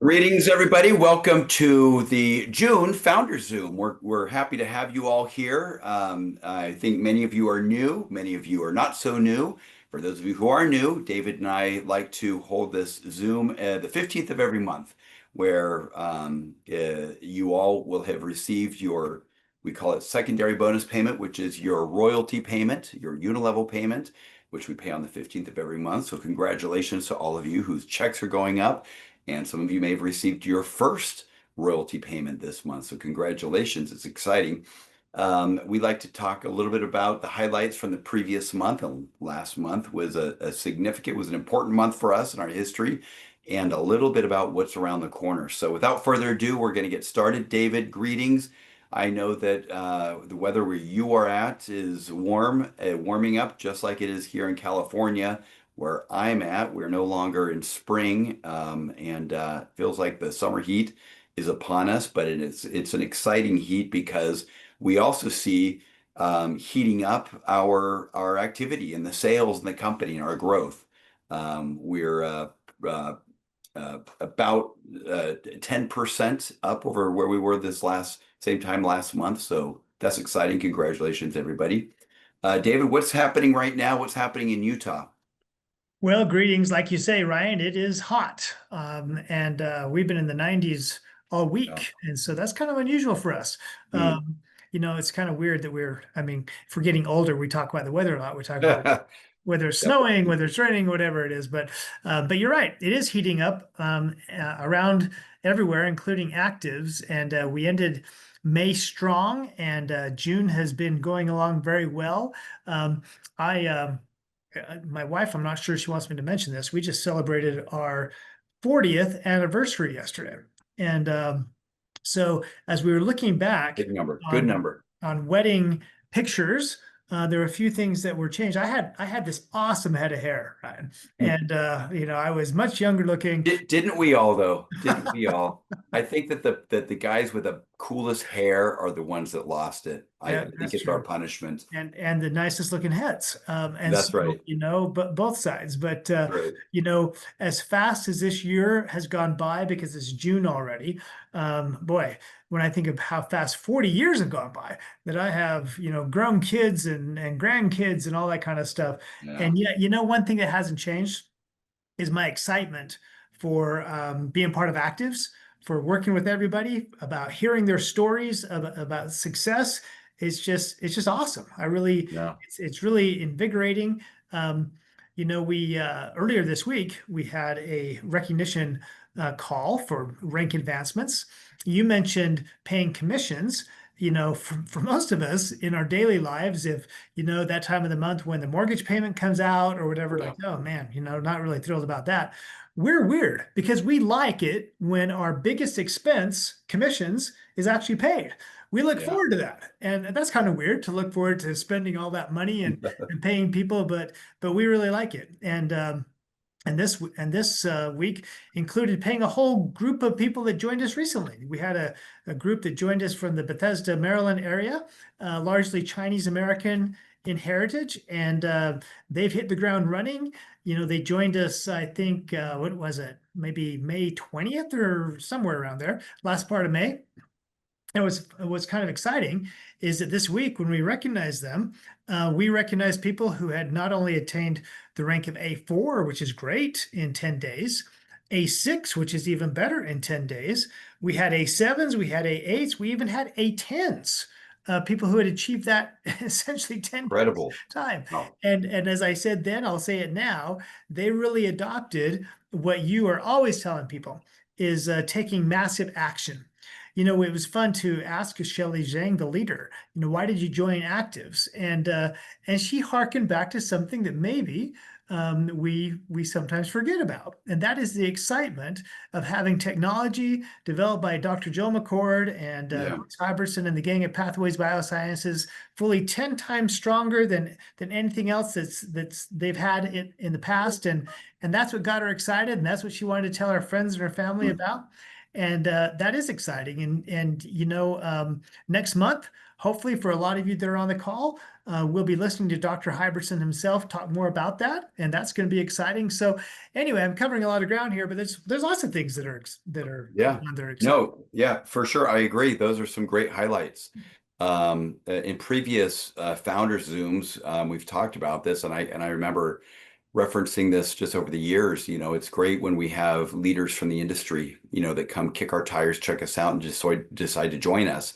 Greetings, everybody. Welcome to the June Founders Zoom. We're happy to have you all here. I think many of you are new, many of you are not so new. For those of you who are new, David and I like to hold this Zoom the 15th of every month, where you all will have received your, we call it secondary bonus payment, which is your royalty payment, your unilevel payment, which we pay on the 15th of every month. So congratulations to all of you whose checks are going up. And some of you may have received your first royalty payment this month. So congratulations, it's exciting. We'd like to talk a little bit about the highlights from the previous month. Last month was was an important month for us in our history, and a little bit about what's around the corner. So without further ado, we're going to get started. David, greetings. I know that the weather where you are at is warming up just like it is here in California where I'm at. We're no longer in spring, and feels like the summer heat is upon us, but it's an exciting heat because we also see heating up our activity and the sales in the company and our growth. We're about 10% up over where we were this same time last month. So that's exciting. Congratulations, everybody. David, what's happening right now? What's happening in Utah? Well, greetings. Like you say, Ryan, it is hot. And we've been in the 90s all Oh. week. And so that's kind of unusual for us. Mm. It's kind of weird that if we're getting older, we talk about the weather a lot. We talk about whether it's snowing, whether it's raining, whatever it is. But you're right. It is heating up around everywhere, including ACTIVZ. And we ended May strong, and June has been going along very well. I My wife, I'm not sure she wants me to mention this. We just celebrated our 40th anniversary yesterday. And so as we were looking back Good number. Good on number. wedding pictures, there were a few things that were changed. I had this awesome head of hair, Ryan. And I was much younger looking. Didn't we all though? Didn't we all? I think that the guys with the coolest hair are the ones that lost it. I Yeah, think that's it's our true. punishment. And the nicest looking heads. And That's so, right. but both sides. But Right. as fast as this year has gone by, because it's June already, boy, when I think of how fast 40 years have gone by, that I have, grown kids and grandkids and all that kind of stuff. Yeah. And yet, one thing that hasn't changed is my excitement for being part of ACTIVZ, for working with everybody, about hearing their stories about success. It's just awesome. Yeah. It's really invigorating. We earlier this week we had a recognition call for rank advancements. You mentioned paying commissions. For most of us in our daily lives, if that time of the month when the mortgage payment comes out or whatever, Yeah. like, oh man, not really thrilled about that. We're weird because we like it when our biggest expense, commissions, is actually paid. We look Yeah. forward to that. And that's kind of weird to look forward to spending all that money and paying people, but we really like it. And this week included paying a whole group of people that joined us recently. We had a group that joined us from the Bethesda, Maryland area, largely Chinese American in heritage, and they've hit the ground running. They joined us, I think, what was it? Maybe May 20th or somewhere around there, last part of May. And what's kind of exciting is that this week, when we recognize them, we recognize people who had not only attained the rank of A4, which is great, in 10 days, A6, which is even better, in 10 days. We had A7s, we had A8s, we even had A10s, people who had achieved that essentially 10 days Incredible. time. Wow. And as I said then, I'll say it now, they really adopted what you are always telling people is taking massive action. It was fun to ask Shelly Zhang, the leader, why did you join ACTIVZ? And she hearkened back to something that maybe we sometimes forget about, and that is the excitement of having technology developed by Dr. Joe McCord and Yeah. Bruce Iverson and the gang at Pathways Biosciences, fully 10 times stronger than anything else that's they've had in the past, and that's what got her excited, and that's what she wanted to tell her friends and her family Mm. about. And that is exciting. And next month, hopefully for a lot of you that are on the call, we'll be listening to Dr. Hybertson himself talk more about that, and that's going to be exciting. So anyway, I'm covering a lot of ground here, but there's lots of things that are going Yeah. on that are exciting. No, yeah, for sure. I agree. Those are some great highlights. In previous founders Zooms, we've talked about this, and I remember referencing this just over the years. It's great when we have leaders from the industry, that come kick our tires, check us out, and just decide to join us.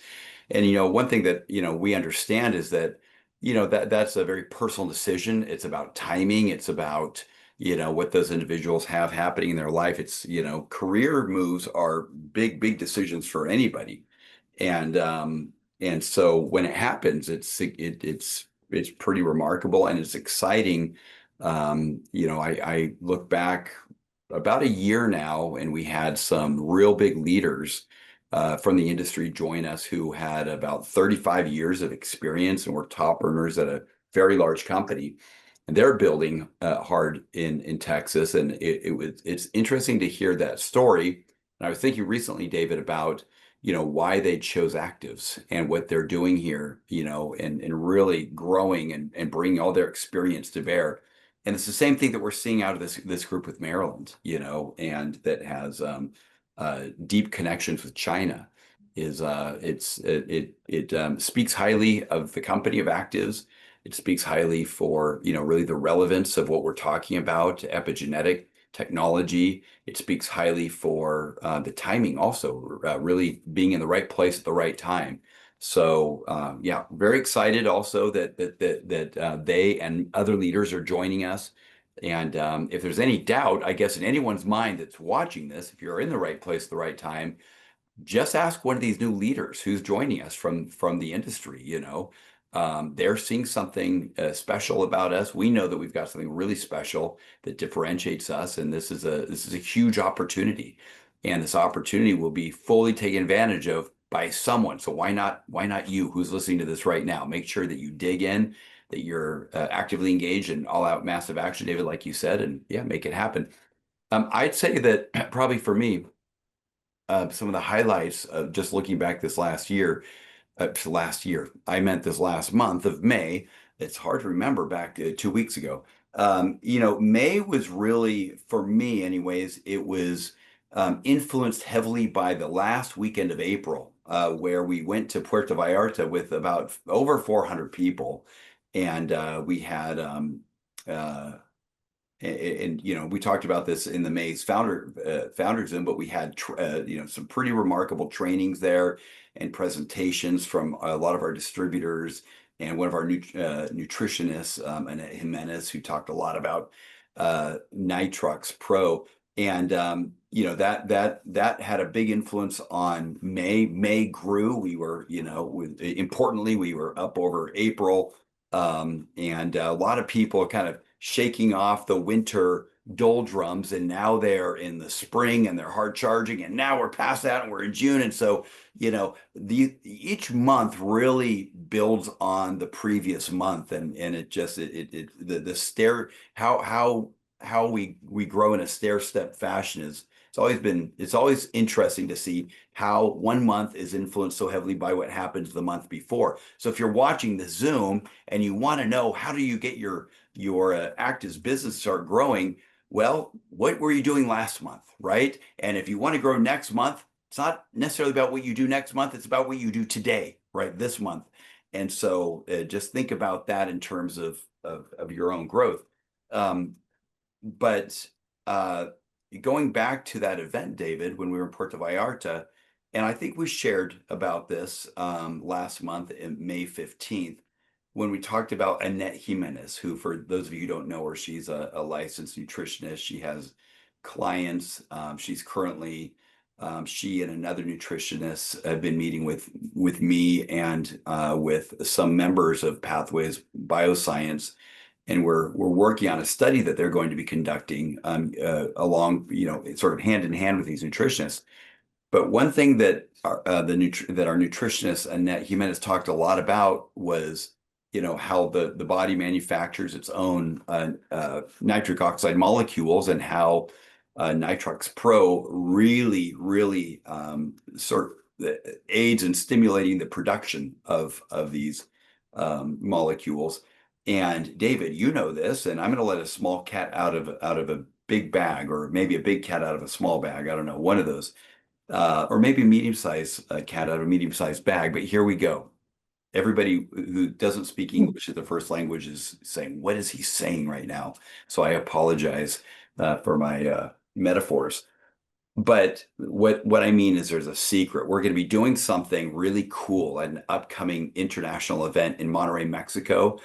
And one thing that we understand is that that's a very personal decision. It's about timing. It's about what those individuals have happening in their life. It's career moves are big decisions for anybody, and so when it happens, it's pretty remarkable and it's exciting. I look back about a year now, and we had some real big leaders from the industry join us who had about 35 years of experience and were top earners at a very large company. And they're building hard in Texas, and it's interesting to hear that story. And I was thinking recently, David, about why they chose ACTIVZ and what they're doing here, and really growing and bringing all their experience to bear. And it's the same thing that we're seeing out of this group with Maryland, and that has deep connections with China. It speaks highly of the company of ACTIVZ. It speaks highly for really the relevance of what we're talking about, epigenetic technology. It speaks highly for the timing, also really being in the right place at the right time. So yeah, very excited also that they and other leaders are joining us. And if there's any doubt, I guess in anyone's mind that's watching this, if you're in the right place at the right time, just ask one of these new leaders who's joining us from the industry. They're seeing something special about us. We know that we've got something really special that differentiates us, and this is a huge opportunity, and this opportunity will be fully taken advantage of by someone. So why not you who's listening to this right now? Make sure that you dig in, that you're actively engaged in all out massive action, David, like you said, and yeah, make it happen. I'd say that probably for me, some of the highlights of just looking back this last year, I meant this last month of May. It's hard to remember back 2 weeks ago. May was really, for me anyways, it was influenced heavily by the last weekend of April, where we went to Puerto Vallarta with about over 400 people. And we had uh, and we talked about this in the Maze founders Zoom, but we had some pretty remarkable trainings there and presentations from a lot of our distributors and one of our nutritionists, Annette Jimenez, who talked a lot about Nitrox Pro. And that had a big influence on May. May grew. We were, importantly, we were up over April, and a lot of people kind of shaking off the winter doldrums, and now they're in the spring and they're hard charging, and now we're past that and we're in June. And so each month really builds on the previous month, and it just the stair how we grow in a stair step fashion is it's always interesting to see how one month is influenced so heavily by what happens the month before. So if you're watching the Zoom and you want to know how do you get your ACTIVZ business start growing, well, what were you doing last month, right? And if you want to grow next month, it's not necessarily about what you do next month, it's about what you do today, right, this month. And so just think about that in terms of your own growth. But going back to that event, David, when we were in Puerto Vallarta, and I think we shared about this last month in May 15th, when we talked about Annette Jimenez, who, for those of you who don't know her, she's a licensed nutritionist. She has clients. She's currently, she and another nutritionist have been meeting with me and with some members of Pathways Bioscience, and we're working on a study that they're going to be conducting along, sort of hand in hand with these nutritionists. But one thing that our nutritionist Annette Jimenez talked a lot about was, how the body manufactures its own nitric oxide molecules, and how Nitrox Pro really, really aids in stimulating the production of these molecules. And David, you know this, and I'm going to let a small cat out of a big bag, or maybe a big cat out of a small bag. I don't know, one of those, or maybe a medium-sized cat out of a medium-sized bag. But here we go. Everybody who doesn't speak English as the first language is saying, "What is he saying right now?" So I apologize for my metaphors. But what I mean is there's a secret. We're going to be doing something really cool at an upcoming international event in Monterrey, Mexico,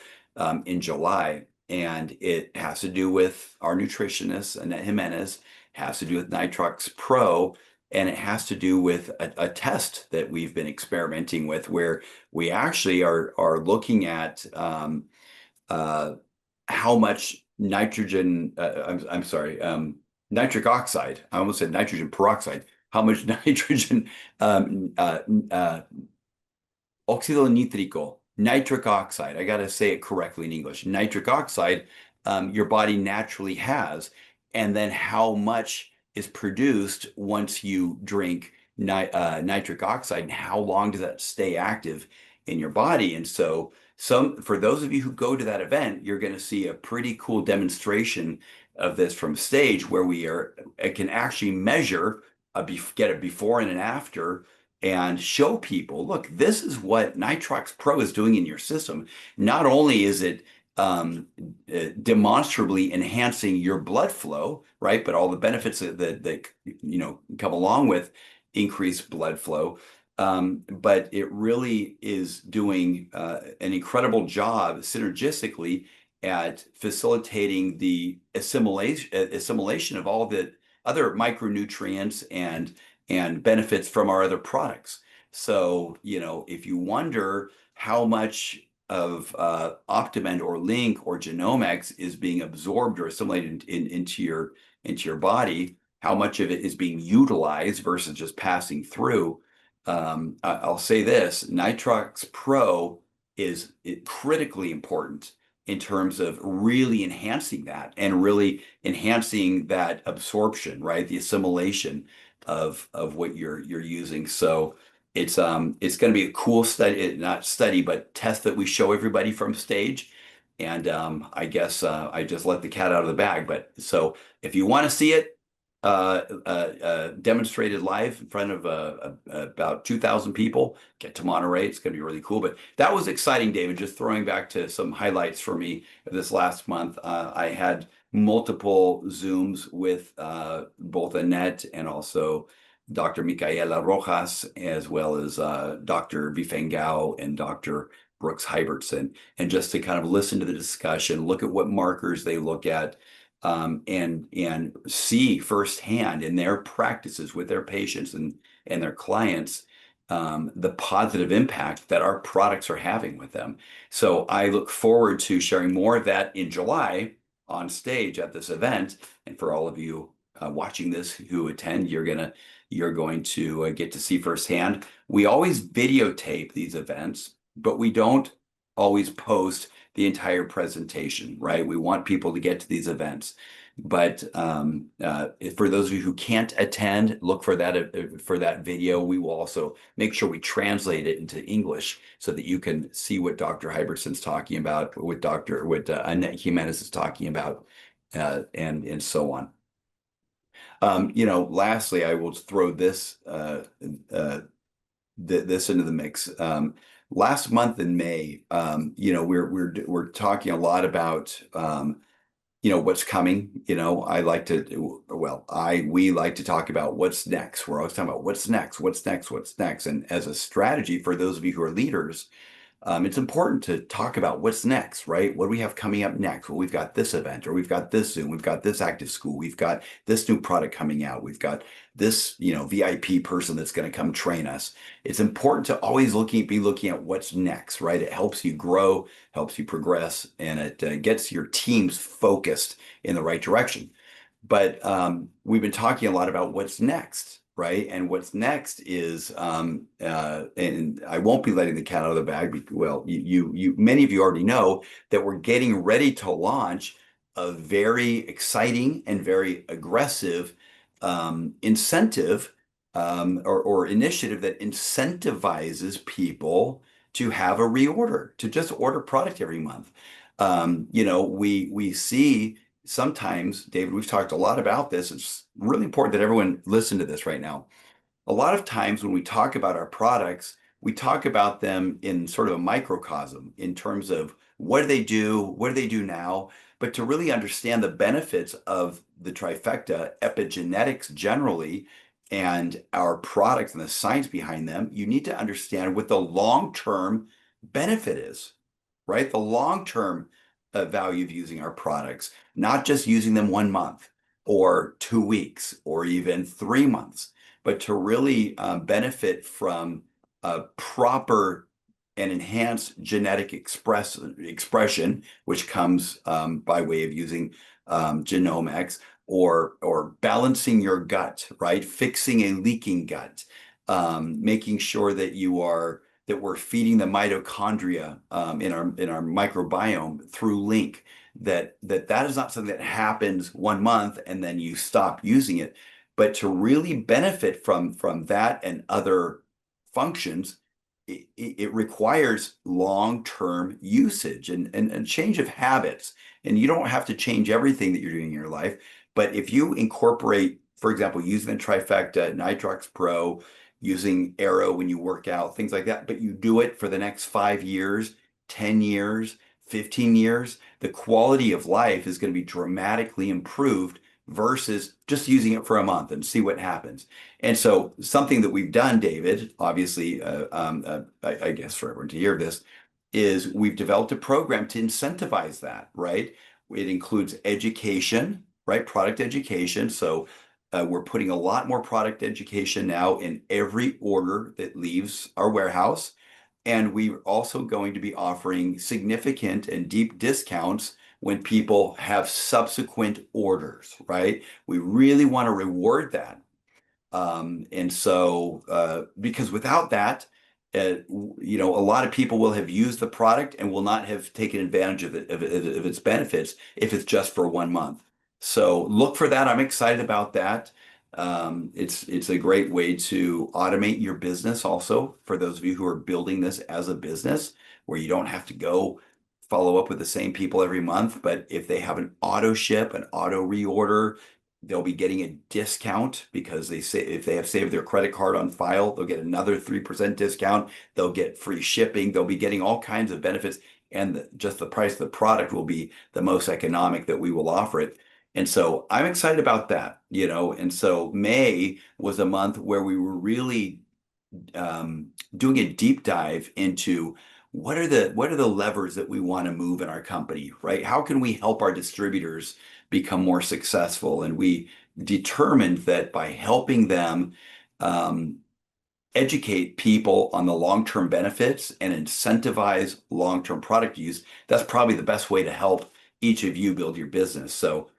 in July. And it has to do with our nutritionist, Annette Jimenez, has to do with Nitrox Pro, and it has to do with a test that we've been experimenting with where we actually are looking at uh, how much nitrogen, I'm sorry, nitric oxide, I almost said nitrogen peroxide, how much nitrogen, um, uh, uh, oxido nítrico, nitric oxide, I got to say it correctly in English, nitric oxide, your body naturally has, and then how much is produced once you drink nitric oxide, and how long does that stay active in your body? And so, for those of you who go to that event, you're going to see a pretty cool demonstration of this from stage where it can actually measure get a before and an after and show people, look, this is what Nitrox Pro is doing in your system. Not only is it demonstrably enhancing your blood flow, right? But all the benefits that come along with increased blood flow. But it really is doing an incredible job synergistically at facilitating the assimilation of all the other micronutrients and benefits from our other products. So, if you wonder how much of Optimend or Link or Genomics is being absorbed or assimilated into your body, how much of it is being utilized versus just passing through. I'll say this: Nitrox Pro is critically important in terms of really enhancing that and really enhancing that absorption, right? The assimilation of what you're using. So it's going to be a cool study, not study, but test that we show everybody from stage. And I guess I just let the cat out of the bag. But so if you want to see it demonstrated live in front of about 2,000 people, get to Monterey. It's going to be really cool. But that was exciting, David. Just throwing back to some highlights for me this last month. I had multiple Zooms with both Annette and also Dr. Micaela Rojas, as well as Dr. Bifeng Gao and Dr. Brooks Hybertson, and just to kind of listen to the discussion, look at what markers they look at, and see firsthand in their practices with their patients and their clients the positive impact that our products are having with them. So I look forward to sharing more of that in July on stage at this event. And for all of you watching this who attend, you're going to get to see firsthand. We always videotape these events, but we don't always post the entire presentation, right? We want people to get to these events. But for those of you who can't attend, look for that video. We will also make sure we translate it into English so that you can see what Dr. Hybertson's talking about, what Annette Jimenez is talking about, and so on. Lastly, I will throw this this into the mix. Last month in May, we're talking a lot about what's coming. We like to talk about what's next. We're always talking about what's next. And as a strategy for those of you who are leaders, it's important to talk about what's next, right? What do we have coming up next? Well, we've got this event, or we've got this Zoom, we've got this active school, we've got this new product coming out, we've got this, VIP person that's going to come train us. It's important to always be looking at what's next, right? It helps you grow, helps you progress, and it gets your teams focused in the right direction. But we've been talking a lot about what's next, right? And what's next is, and I won't be letting the cat out of the bag. Well, many of you already know that we're getting ready to launch a very exciting and very aggressive incentive or initiative that incentivizes people to have a reorder, to just order product every month. We see sometimes, David, we've talked a lot about this. It's really important that everyone listen to this right now. A lot of times when we talk about our products, we talk about them in sort of a microcosm in terms of what do they do, what do they do now, but to really understand the benefits of the trifecta, epigenetics generally, and our products and the science behind them, you need to understand what the long-term benefit is, right? The long-term value of using our products, not just using them 1 month or 2 weeks or even 3 months, but to really benefit from a proper and enhanced genetic expression, which comes by way of using genomics, or balancing your gut, right? Fixing a leaking gut, making sure that we're feeding the mitochondria in our microbiome through link. That is not something that happens 1 month and then you stop using it, but to really benefit from that and other functions, it requires long-term usage and change of habits. And you don't have to change everything that you're doing in your life, but if you incorporate, for example, using the trifecta, Nitrox Pro, using Aero when you work out, things like that, but you do it for the next 5 years, 10 years, 15 years, the quality of life is going to be dramatically improved versus just using it for a month and see what happens. And so something that we've done, David, obviously, I guess for everyone to hear this, is we've developed a program to incentivize that, right? It includes education, right? Product education. So we're putting a lot more product education now in every order that leaves our warehouse. And we're also going to be offering significant and deep discounts when people have subsequent orders, right? We really want to reward that. And so, because without that, a lot of people will have used the product and will not have taken advantage of its benefits if it's just for 1 month. So look for that. I'm excited about that. It's a great way to automate your business also for those of you who are building this as a business where you don't have to go follow up with the same people every month. But if they have an auto ship, an auto reorder, they'll be getting a discount because they say if they have saved their credit card on file, they'll get another 3% discount. They'll get free shipping. They'll be getting all kinds of benefits. And just the price of the product will be the most economic that we will offer it. And so I'm excited about that, And so May was a month where we were really doing a deep dive into what are the levers that we want to move in our company, right? How can we help our distributors become more successful? And we determined that by helping them educate people on the long-term benefits and incentivize long-term product use, that's probably the best way to help each of you build your business. So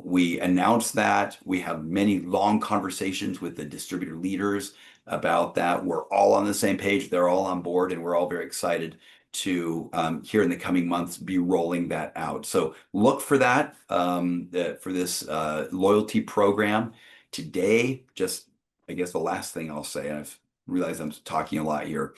we announced that. We have many long conversations with the distributor leaders about that. We're all on the same page. They're all on board, and we're all very excited to here in the coming months be rolling that out. So look for that for this loyalty program today. Just I guess the last thing I'll say, and I've realized I'm talking a lot here.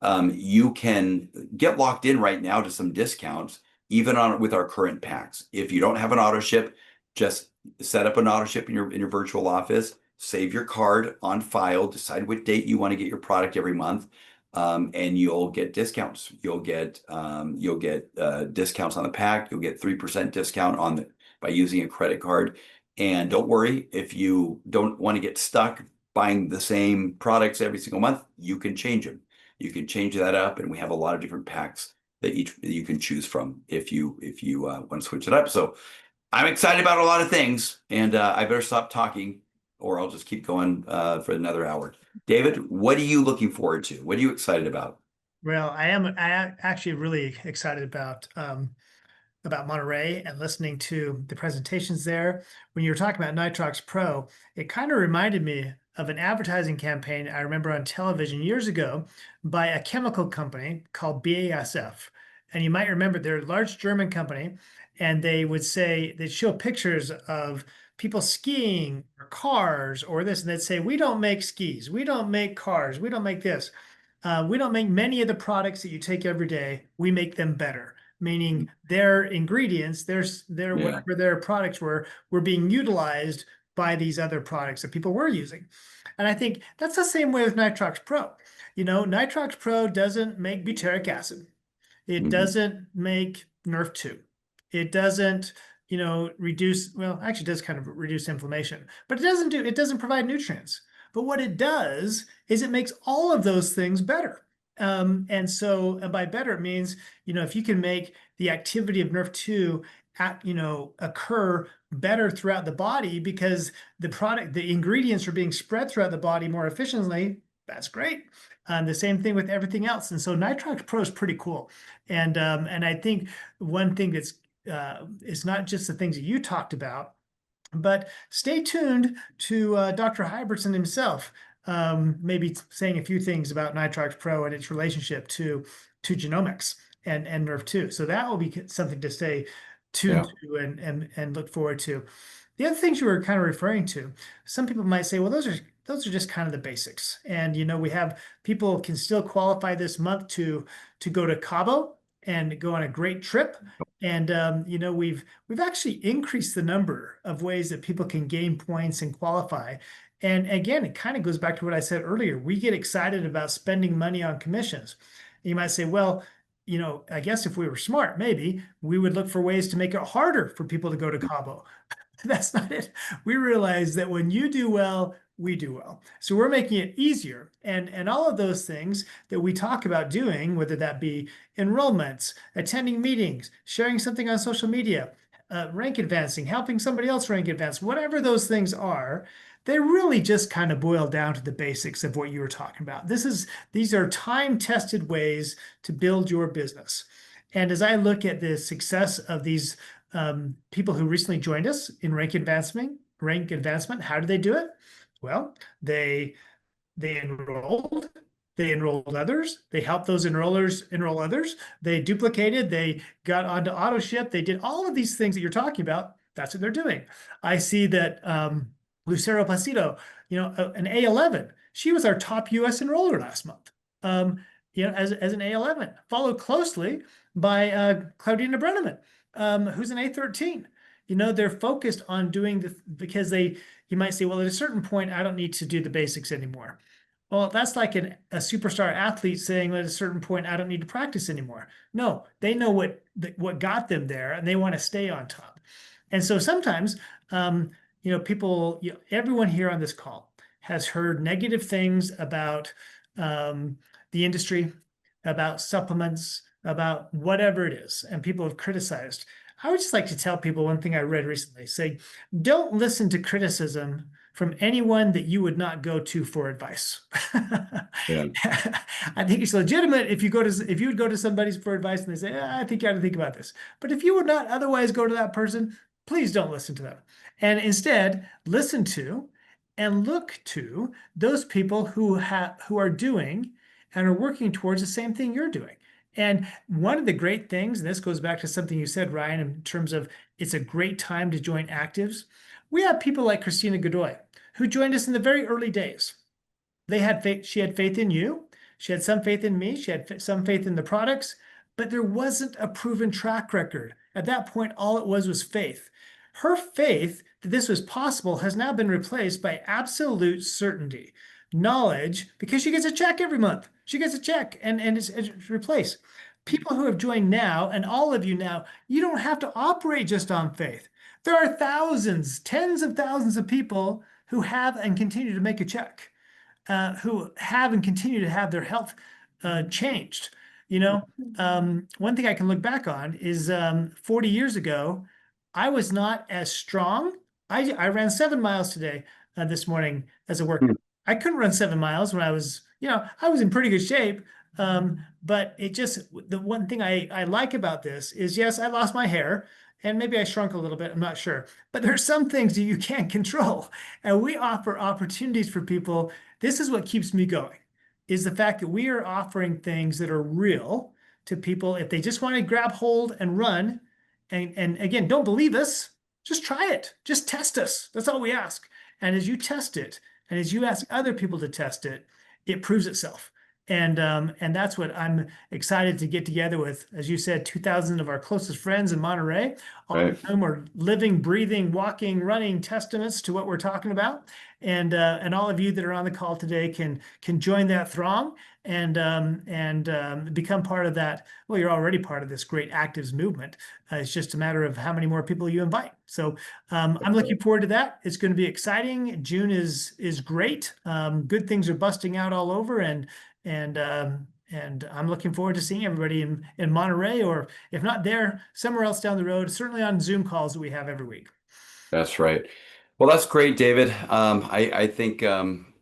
You can get locked in right now to some discounts, even on with our current packs. If you don't have an auto ship, just set up an auto ship in your virtual office, save your card on file, decide what date you want to get your product every month, and you'll get discounts. You'll get discounts on the pack. You'll get 3% discount by using a credit card. And don't worry, if you don't want to get stuck buying the same products every single month, you can change them. You can change that up, and we have a lot of different packs that you can choose from if you want to switch it up. So I'm excited about a lot of things, and I better stop talking, or I'll just keep going for another hour. David, what are you looking forward to? What are you excited about? Well, I actually really excited about Monterey and listening to the presentations there. When you were talking about Nitrox Pro, it kind of reminded me of an advertising campaign I remember on television years ago by a chemical company called BASF. And you might remember they're a large German company, and they'd show pictures of people skiing or cars or this, and they'd say, we don't make skis, we don't make cars, we don't make this. We don't make many of the products that you take every day. We make them better, meaning their ingredients, their Yeah. whatever their products were being utilized by these other products that people were using. And I think that's the same way with Nitrox Pro. Nitrox Pro doesn't make butyric acid. It Hmm. doesn't make Nerf 2. It doesn't, reduce, well, actually it does kind of reduce inflammation, but it doesn't provide nutrients. But what it does is it makes all of those things better. And by better, it means, if you can make the activity of Nerf 2 occur better throughout the body because the ingredients are being spread throughout the body more efficiently, that's great. The same thing with everything else. And so Nitrox Pro is pretty cool. And I think one thing that's it's not just the things that you talked about, but stay tuned to Dr. Hybertson himself, maybe saying a few things about Nitrox Pro and its relationship to genomics and Nerve 2. So that will be something to stay tuned Yeah. to and look forward to. The other things you were kind of referring to, some people might say, well, those are just kind of the basics. And we have people can still qualify this month to go to Cabo and go on a great trip. And we've actually increased the number of ways that people can gain points and qualify. And again, it kind of goes back to what I said earlier. We get excited about spending money on commissions. You might say, well, I guess if we were smart, maybe we would look for ways to make it harder for people to go to Cabo. That's not it. We realize that when you do well, we do well. So we're making it easier. And all of those things that we talk about doing, whether that be enrollments, attending meetings, sharing something on social media, rank advancing, helping somebody else rank advance, whatever those things are, they really just kind of boil down to the basics of what you were talking about. These are time-tested ways to build your business. And as I look at the success of these people who recently joined us in rank advancement, how do they do it? Well, they enrolled, they enrolled others, they helped those enrollers enroll others, they duplicated, they got onto auto ship, they did all of these things that you're talking about. That's what they're doing. I see that Lucero Placido, an A11, she was our top US enroller last month. As an A11, followed closely by Claudina Brenneman, who's an A13. They're focused on doing because you might say, well, at a certain point, I don't need to do the basics anymore. Well, that's like a superstar athlete saying at a certain point, I don't need to practice anymore. No, they know what got them there and they want to stay on top. And so sometimes, people, everyone here on this call has heard negative things about the industry, about supplements, about whatever it is, and people have criticized. I would just like to tell people one thing I read recently, say, don't listen to criticism from anyone that you would not go to for advice. Yeah. I think it's legitimate if you would go to somebody for advice and they say, I think you ought to think about this. But if you would not otherwise go to that person, please don't listen to them. And instead, listen to and look to those people who are doing and are working towards the same thing you're doing. And one of the great things, and this goes back to something you said, Ryan, in terms of it's a great time to join ACTIVZ. We have people like Christina Godoy, who joined us in the very early days. They had faith, she had faith in you. She had some faith in me. She had some faith in the products, but there wasn't a proven track record. At that point, all it was faith. Her faith that this was possible has now been replaced by absolute certainty, knowledge, because she gets a check every month. She gets a check and it's replaced. People who have joined now, and all of you now, you don't have to operate just on faith. There are thousands, tens of thousands of people who have and continue to make a check, who have and continue to have their health changed. One thing I can look back on is 40 years ago, I was not as strong. I ran 7 miles today, this morning as a workout. I couldn't run 7 miles when I was in pretty good shape. But the one thing I like about this is, yes, I lost my hair and maybe I shrunk a little bit. I'm not sure, but there's some things that you can't control. And we offer opportunities for people. This is what keeps me going, is the fact that we are offering things that are real to people if they just want to grab hold and run. And again, don't believe us, just try it. Just test us. That's all we ask. And as you test it, and as you ask other people to test it, it proves itself. And that's what I'm excited to get together with, as you said, 2,000 of our closest friends in Monterey, all Right. of whom are living, breathing, walking, running testaments to what we're talking about. And all of you that are on the call today can join that throng and become part of that. Well, you're already part of this great ACTIVZ movement. It's just a matter of how many more people you invite. So I'm looking forward to that. It's going to be exciting. June is great. Good things are busting out all over, and I'm looking forward to seeing everybody in Monterey, or if not there, somewhere else down the road. Certainly on Zoom calls that we have every week. That's right. Well, that's great, David. I think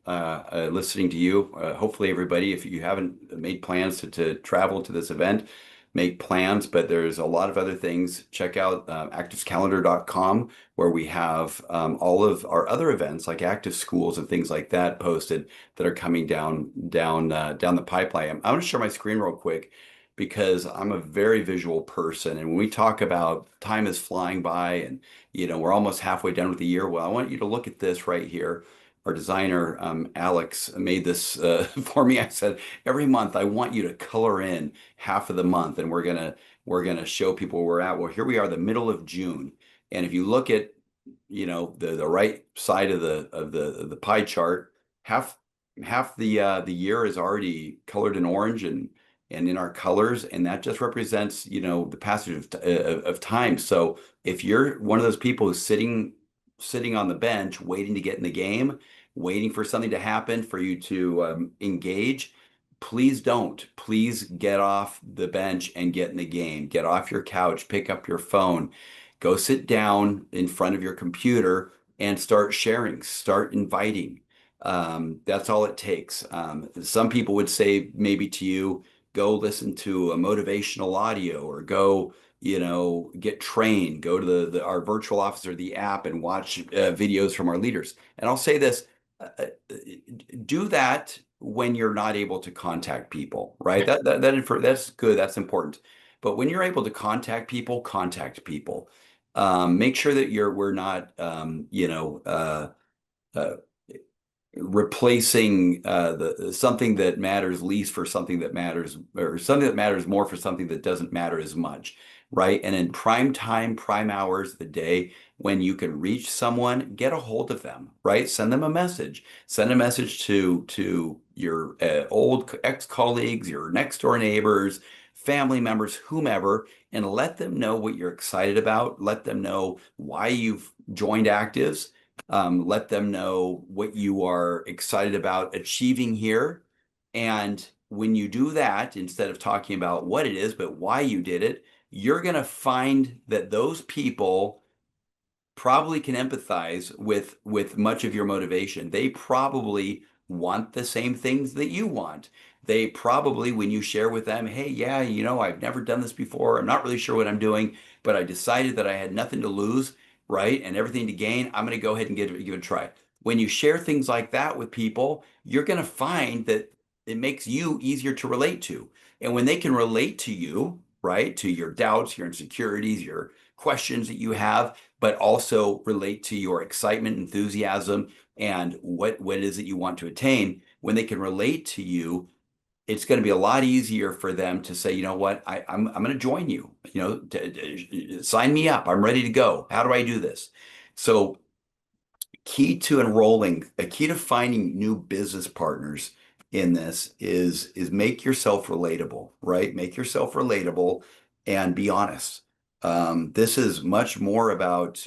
listening to you, hopefully everybody, if you haven't made plans to travel to this event, make plans. But there's a lot of other things. Check out activescalendar.com, where we have all of our other events like active schools and things like that posted that are coming down the pipeline. I'm going to share my screen real quick because I'm a very visual person, and when we talk about time is flying by and we're almost halfway done with the year. Well, I want you to look at this right here. Our designer, Alex, made this for me. I said, every month I want you to color in half of the month, and we're gonna show people where we're at. Well, here we are, the middle of June, and if you look at the right side of the pie chart, half the year is already colored in orange and in our colors, and that just represents the passage of time. So if you're one of those people who's sitting on the bench waiting to get in the game, waiting for something to happen for you to engage, please don't. Please get off the bench and get in the game. Get off your couch, pick up your phone, go sit down in front of your computer and start sharing, start inviting. That's all it takes. Some people would say maybe to you, go listen to a motivational audio, or go get trained, go to our virtual office or the app and watch videos from our leaders. And I'll say this, uh, uh, do that when you're not able to contact people, right? That's good, that's important. But when you're able to contact people, contact people. Make sure that we're not, uh, replacing the something that matters least for something that matters, or something that matters more for something that doesn't matter as much, right? And in prime time, prime hours of the day, when you can reach someone, get a hold of them, right? Send them a message. Send a message to your old ex-colleagues, your next door neighbors, family members, whomever, and let them know what you're excited about. Let them know why you've joined ACTIVZ. Let them know what you are excited about achieving here. And when you do that, instead of talking about what it is, but why you did it, you're going to find that those people probably can empathize with much of your motivation. They probably want the same things that you want. They probably, when you share with them, hey, yeah, I've never done this before. I'm not really sure what I'm doing, but I decided that I had nothing to lose, right? And everything to gain. I'm going to go ahead and give it a try. When you share things like that with people, you're going to find that it makes you easier to relate to. And when they can relate to you, right, to your doubts, your insecurities, your questions that you have, but also relate to your excitement, enthusiasm, and what it is that you want to attain. When they can relate to you, it's going to be a lot easier for them to say, you know what, I'm going to join you. Sign me up. I'm ready to go. How do I do this? So a key to finding new business partners in this is make yourself relatable, right? Make yourself relatable and be honest. This is much more about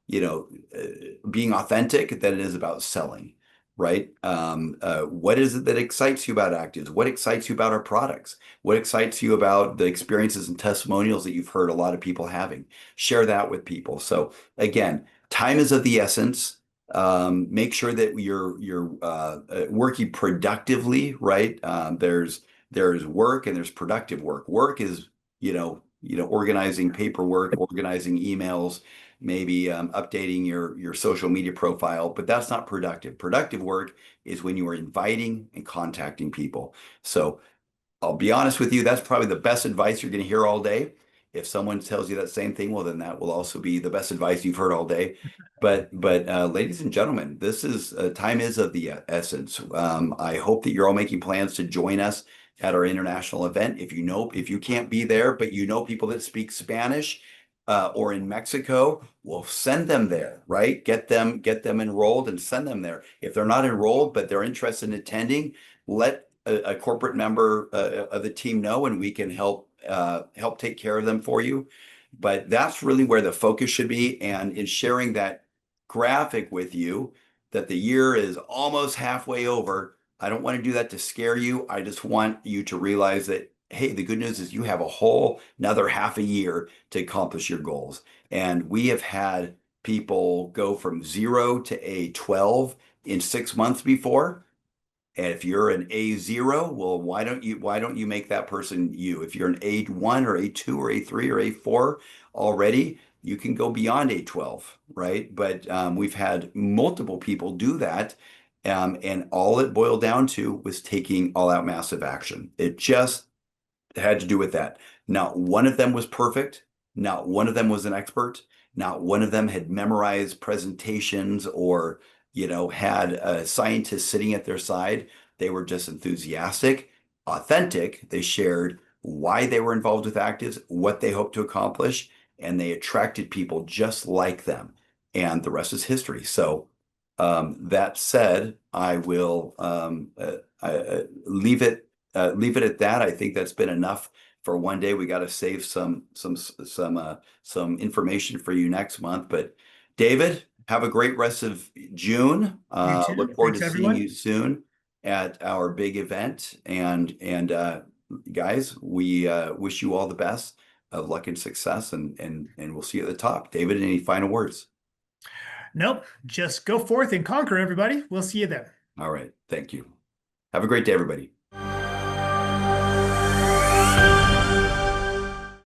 being authentic than it is about selling, right? What is it that excites you about ACTIVZ? What excites you about our products? What excites you about the experiences and testimonials that you've heard a lot of people having? Share that with people. So again, time is of the essence. Make sure that you're working productively, right? There's work and there's productive work. Work is organizing paperwork, organizing emails, maybe updating your social media profile, but that's not productive. Productive work is when you are inviting and contacting people. So I'll be honest with you, that's probably the best advice you're going to hear all day. If someone tells you that same thing, well, then that will also be the best advice you've heard all day. Ladies and gentlemen, this is time is of the essence. I hope that you're all making plans to join us at our international event. If you can't be there, but you know people that speak Spanish, or in Mexico, well, send them there, right? Get them enrolled and send them there. If they're not enrolled, but they're interested in attending, let a corporate member of the team know, and we can help take care of them for you. But that's really where the focus should be. And in sharing that graphic with you, that the year is almost halfway over, I don't want to do that to scare you. I just want you to realize that, hey, the good news is you have a whole another half a year to accomplish your goals. And we have had people go from 0 to a 12 in 6 months before. And if you're an A0, well, why don't you make that person you? If you're an A1 or A2 or A3 or A4 already, you can go beyond A12, right? But we've had multiple people do that. And all it boiled down to was taking all out massive action. It just had to do with that. Not one of them was perfect. Not one of them was an expert. Not one of them had memorized presentations or, had a scientist sitting at their side. They were just enthusiastic, authentic. They shared why they were involved with actives, what they hoped to accomplish, and they attracted people just like them. And the rest is history. So, that said, I will leave it at that. I think that's been enough for one day. We got to save some information for you next month. But David, have a great rest of June. You too. Look forward to Thanks, seeing you everyone. soon at our big event. And guys, we wish you all the best of luck and success, and we'll see you at the top. David, any final words? Nope. Just go forth and conquer, everybody. We'll see you then. All right, thank you. Have a great day, everybody.